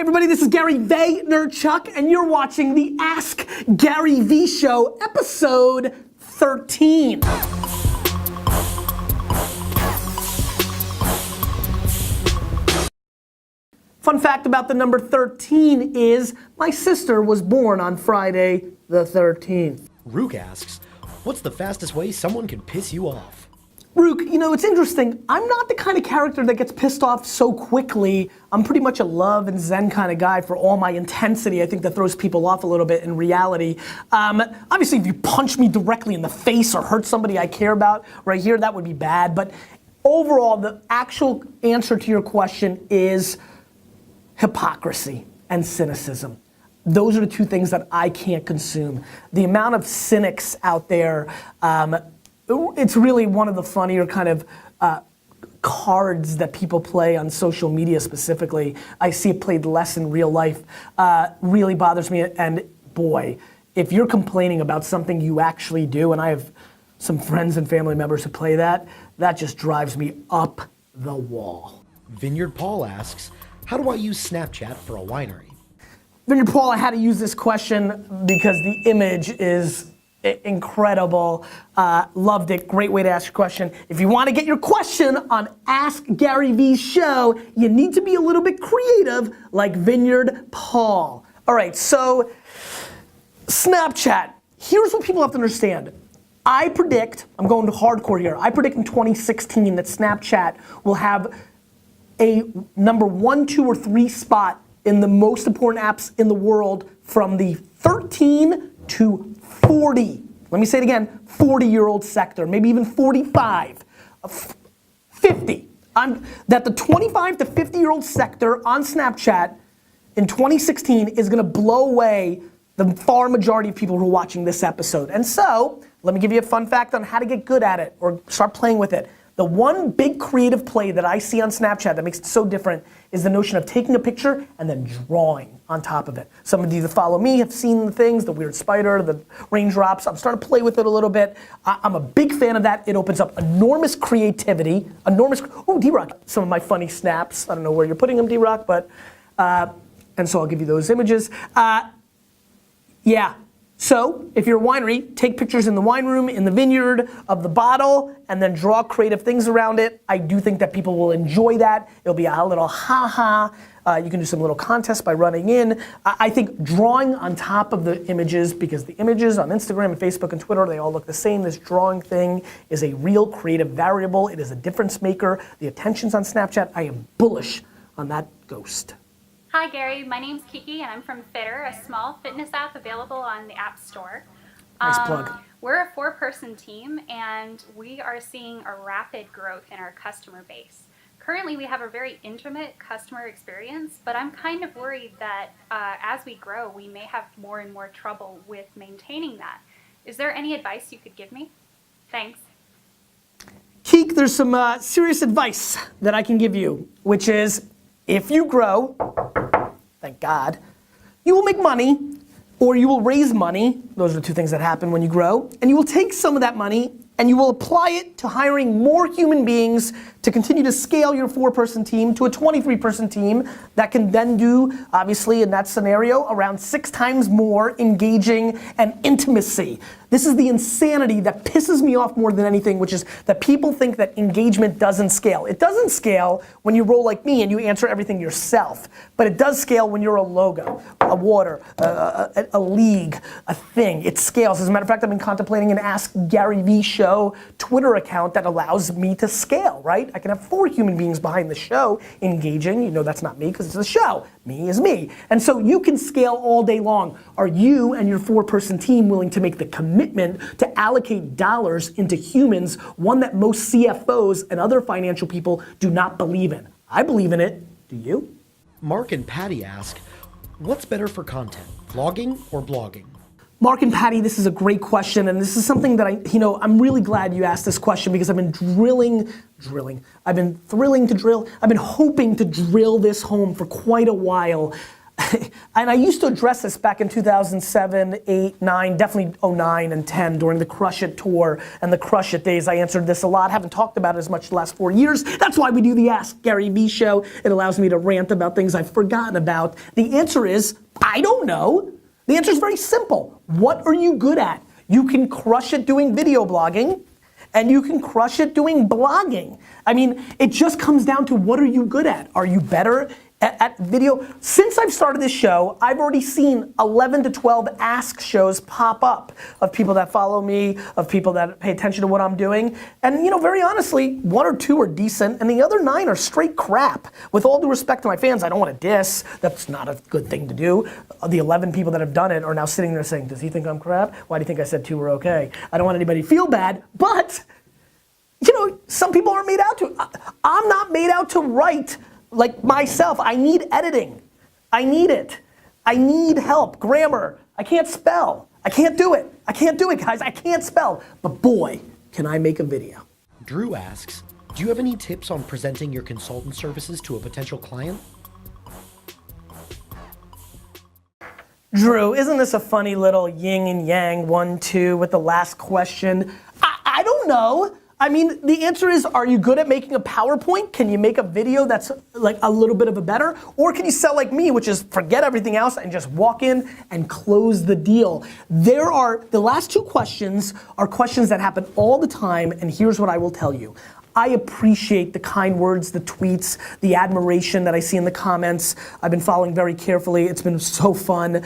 Everybody, this is Gary Vaynerchuk, and you're watching the Ask Gary V Show, episode 13. Fun fact about the number 13 is my sister was born on Friday the 13th. Rook asks, what's the fastest way someone can piss you off? Rook, you know, it's interesting. I'm not the kind of character that gets pissed off so quickly. I'm pretty much a love and zen kind of guy for all my intensity. I think that throws people off a little bit in reality. Obviously, if you punch me directly in the face or hurt somebody I care about right here, that would be bad. But overall, the actual answer to your question is hypocrisy and cynicism. Those are the two things that I can't consume. The amount of cynics out there, it's really one of the funnier kind of cards that people play on social media specifically. I see it played less in real life. Really bothers me, and boy, if you're complaining about something you actually do, and I have some friends and family members who play that, that just drives me up the wall. Vineyard Paul asks, how do I use Snapchat for a winery? Vineyard Paul, I had to use this question because the image is incredible. Loved it. Great way to ask your question. If you want to get your question on Ask Gary V's show, you need to be a little bit creative like Vineyard Paul. All right, so Snapchat. Here's what people have to understand. I predict, I'm going to hardcore here, I predict in 2016 that Snapchat will have a number 1, 2, or 3 spot in the most important apps in the world from the 13 to 40, let me say it again, 40-year-old sector, maybe even 45, 50. That the 25 to 50-year-old sector on Snapchat in 2016 is gonna blow away the far majority of people who are watching this episode. And so, let me give you a fun fact on how to get good at it or start playing with it. The one big creative play that I see on Snapchat that makes it so different is the notion of taking a picture and then drawing on top of it. Some of you that follow me have seen the things, the weird spider, the raindrops. I'm starting to play with it a little bit. I'm a big fan of that. It opens up enormous creativity, ooh, D-Rock, some of my funny snaps. I don't know where you're putting them, D-Rock, but, and so I'll give you those images. Yeah. So, if you're a winery, take pictures in the wine room, in the vineyard, of the bottle, and then draw creative things around it. I do think that people will enjoy that. It'll be a little ha-ha. You can do some little contests by running in. I think drawing on top of the images, because the images on Instagram and Facebook and Twitter, they all look the same. This drawing thing is a real creative variable. It is a difference maker. The attention's on Snapchat. I am bullish on that ghost. Hi Gary, my name's Kiki and I'm from Fitter, a small fitness app available on the App Store. Nice plug. We're a 4-person team and we are seeing a rapid growth in our customer base. Currently we have a very intimate customer experience, but I'm kind of worried that as we grow, we may have more and more trouble with maintaining that. Is there any advice you could give me? Thanks. Keek, there's some serious advice that I can give you, which is if you grow, thank God, you will make money or you will raise money. Those are the two things that happen when you grow. And you will take some of that money and you will apply it to hiring more human beings to continue to scale your 4-person team to a 23-person team that can then do, obviously in that scenario, around 6 times more engaging and intimacy. This is the insanity that pisses me off more than anything, which is that people think that engagement doesn't scale. It doesn't scale when you roll like me and you answer everything yourself, but it does scale when you're a logo, a water, a league, a thing. It scales. As a matter of fact, I've been contemplating an Ask Gary V Show Twitter account that allows me to scale, right? I can have 4 human beings behind the show engaging. You know that's not me because it's a show. Me is me. And so you can scale all day long. Are you and your 4-person team willing to make the commitment to allocate dollars into humans, one that most CFOs and other financial people do not believe in? I believe in it. Do you? Mark and Patty ask, what's better for content, vlogging or blogging? Mark and Patty, this is a great question, and this is something that I'm really glad you asked this question because I've been I've been hoping to drill this home for quite a while. and I used to address this back in 2007, 8, 9, definitely 09 and 10 during the Crush It tour and the Crush It days. I answered this a lot, haven't talked about it as much the last 4 years. That's why we do the Ask Gary Vee show. It allows me to rant about things I've forgotten about. The answer is, I don't know. The answer is very simple. What are you good at? You can crush it doing video blogging, and you can crush it doing blogging. I mean, it just comes down to what are you good at? Are you better at video? Since I've started this show, I've already seen 11 to 12 Ask shows pop up of people that follow me, of people that pay attention to what I'm doing. And very honestly, 1 or 2 are decent, and the other 9 are straight crap. With all due respect to my fans, I don't want to diss. That's not a good thing to do. The 11 people that have done it are now sitting there saying, does he think I'm crap? Why do you think I said 2 were okay? I don't want anybody to feel bad, but some people aren't made out to. I'm not made out to write like myself. I need editing. I need it. I need help. Grammar. I can't spell. I can't do it. I can't do it, guys. I can't spell. But boy, can I make a video. Drew asks, do you have any tips on presenting your consultant services to a potential client? Drew, isn't this a funny little yin and yang 1, 2 with the last question? I don't know. I mean, the answer is, are you good at making a PowerPoint? Can you make a video that's like a little bit of a better? Or can you sell like me, which is forget everything else and just walk in and close the deal? The last 2 questions are questions that happen all the time, and here's what I will tell you. I appreciate the kind words, the tweets, the admiration that I see in the comments. I've been following very carefully. It's been so fun.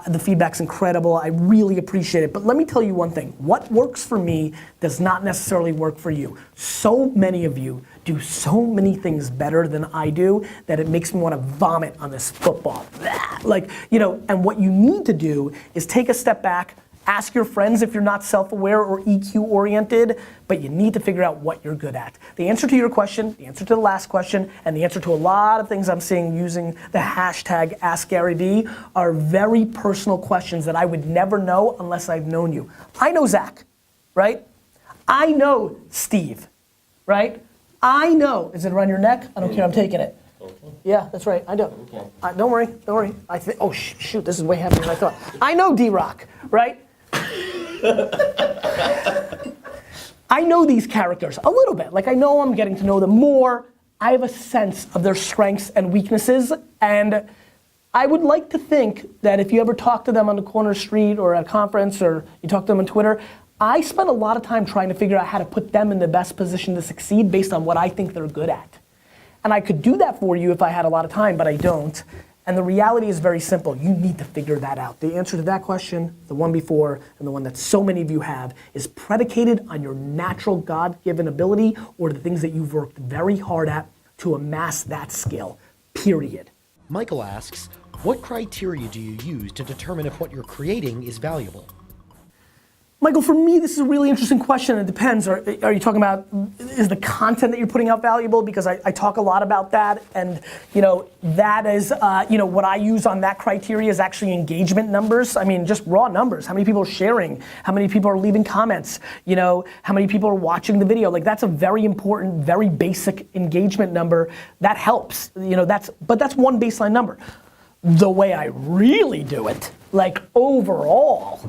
The feedback's incredible. I really appreciate it. But let me tell you one thing. What works for me does not necessarily work for you. So many of you do so many things better than I do that it makes me want to vomit on this football. And what you need to do is take a step back. Ask your friends if you're not self-aware or EQ oriented, but you need to figure out what you're good at. The answer to your question, the answer to the last question, and the answer to a lot of things I'm seeing using the hashtag AskGaryVee are very personal questions that I would never know unless I've known you. I know Zach, right? I know Steve, right? I know, is it around your neck? I don't care, I'm taking it. Yeah, that's right, I know. Okay. Don't worry. Shoot, this is way heavier than I thought. I know D-Rock, right? I know these characters a little bit. Like I know I'm getting to know them more. I have a sense of their strengths and weaknesses, and I would like to think that if you ever talk to them on the corner street or at a conference or you talk to them on Twitter, I spend a lot of time trying to figure out how to put them in the best position to succeed based on what I think they're good at. And I could do that for you if I had a lot of time, but I don't. And the reality is very simple. You need to figure that out. The answer to that question, the one before, and the one that so many of you have, is predicated on your natural God-given ability or the things that you've worked very hard at to amass that skill, period. Michael asks, what criteria do you use to determine if what you're creating is valuable? Michael, for me, this is a really interesting question. It depends. Are you talking about, is the content that you're putting out valuable? Because I talk a lot about that. And, that is, what I use on that criteria is actually engagement numbers. I mean, just raw numbers. How many people are sharing? How many people are leaving comments? How many people are watching the video? Like, that's a very important, very basic engagement number. That helps. But that's one baseline number. The way I really do it, like overall,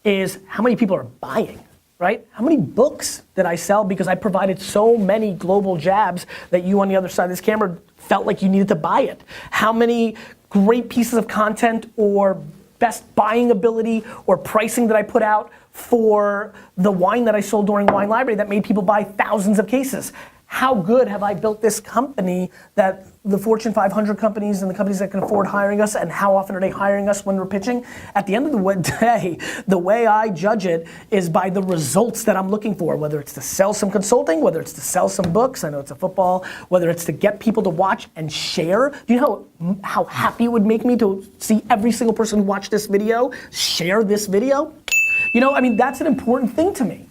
is how many people are buying, right? How many books did I sell because I provided so many global jabs that you on the other side of this camera felt like you needed to buy it? How many great pieces of content or best buying ability or pricing that I put out for the wine that I sold during Wine Library that made people buy thousands of cases? How good have I built this company that the Fortune 500 companies and the companies that can afford hiring us, and how often are they hiring us when we're pitching? At the end of the day, the way I judge it is by the results that I'm looking for, whether it's to sell some consulting, whether it's to sell some books, I know it's a football, whether it's to get people to watch and share. Do you know how happy it would make me to see every single person who watched this video share this video? That's an important thing to me.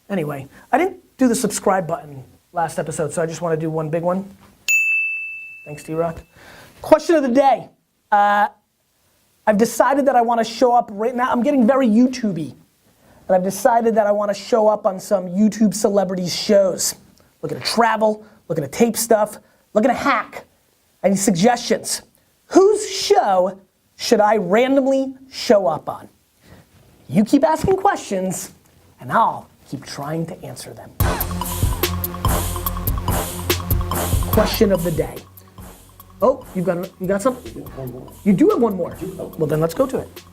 Anyway, I didn't do the subscribe button last episode, so I just want to do one big one. Thanks, D-Rock. Question of the day. I've decided that I want to show up right now. I'm getting very YouTube-y. And I've decided that I want to show up on some YouTube celebrities shows. Looking to travel, looking to tape stuff, looking to hack. Any suggestions? Whose show should I randomly show up on? You keep asking questions, and I'll keep trying to answer them. Question of the day. Oh, you got some? You do have one more. Well, then let's go to it.